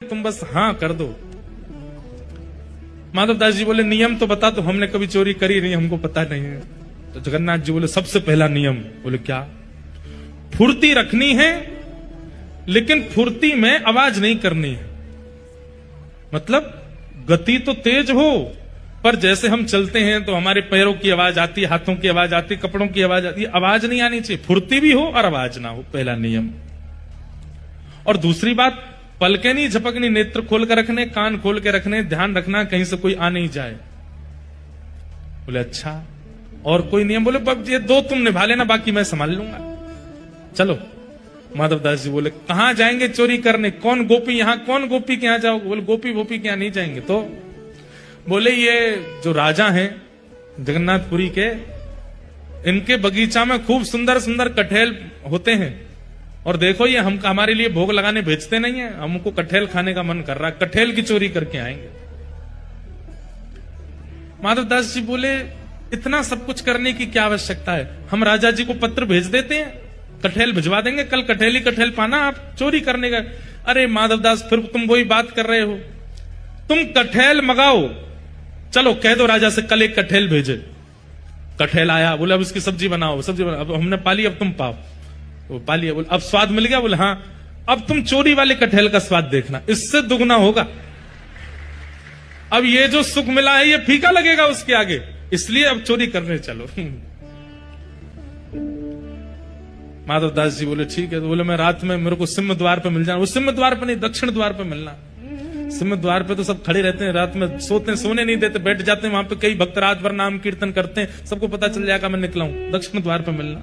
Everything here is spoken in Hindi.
तुम बस हाँ कर दो। माधवदास जी बोले नियम तो बता, तो हमने कभी चोरी करी नहीं, हमको पता नहीं है। तो जगन्नाथ जी बोले सबसे पहला नियम, बोले क्या? फुर्ती रखनी है, लेकिन फुर्ती में आवाज नहीं करनी है। मतलब गति तो तेज हो, पर जैसे हम चलते हैं तो हमारे पैरों की आवाज आती है, हाथों की आवाज आती है, कपड़ों की आवाज आती है, आवाज नहीं आनी चाहिए। फुर्ती भी हो और आवाज ना हो, पहला नियम। और दूसरी बात, पलके नहीं झपकनी, नेत्र खोल कर रखने, कान खोल के रखने, ध्यान रखना कहीं से कोई आ नहीं जाए। बोले अच्छा, और कोई नियम? बोले ये दो तुम निभा लेना, बाकी मैं संभाल लूंगा। चलो। माधवदास जी बोले कहां जाएंगे चोरी करने? कौन गोपी यहां, कौन गोपी के यहां जाओगे? बोले गोपी गोपी के यहां नहीं जाएंगे। तो बोले ये जो राजा हैं जगन्नाथपुरी के, इनके बगीचा में खूब सुंदर सुंदर कटहल होते हैं, और देखो ये हम हमारे लिए भोग लगाने भेजते नहीं है, हमको कटहल खाने का मन कर रहा है, कटहल की चोरी करके आएंगे। माधवदास जी बोले इतना सब कुछ करने की क्या आवश्यकता है? हम राजा जी को पत्र भेज देते हैं, कटहल भिजवा देंगे, कल कटहल ही कटहल पाना, आप चोरी करने का। अरे माधवदास फिर तुम वही बात कर रहे हो, तुम कटहल मंगाओ, चलो कह दो राजा से कल एक कटहल भेजे। कटहल आया, बोले अब इसकी सब्जी बनाओ, सब्जी बनाओ, अब हमने पाली, अब तुम पाओ। वो पाली, बोले अब स्वाद मिल गया? बोले हाँ, अब तुम चोरी वाले कटहल का स्वाद देखना, इससे दुगना होगा। अब ये जो सुख मिला है ये फीका लगेगा उसके आगे, इसलिए अब चोरी करने चलो। माधवदास जी बोले ठीक है। तो बोले मैं रात में मेरे को सिंह द्वार पे मिल जाना। वो सिंह द्वार पे नहीं, दक्षिण द्वार पे मिलना। सिंह द्वार पे तो सब खड़े रहते हैं, रात में सोने नहीं देते, बैठ जाते हैं वहां पे। कई भक्त रात भर नाम कीर्तन करते हैं, सबको पता चल जाएगा मैं निकला हूं। दक्षिण द्वार पे मिलना।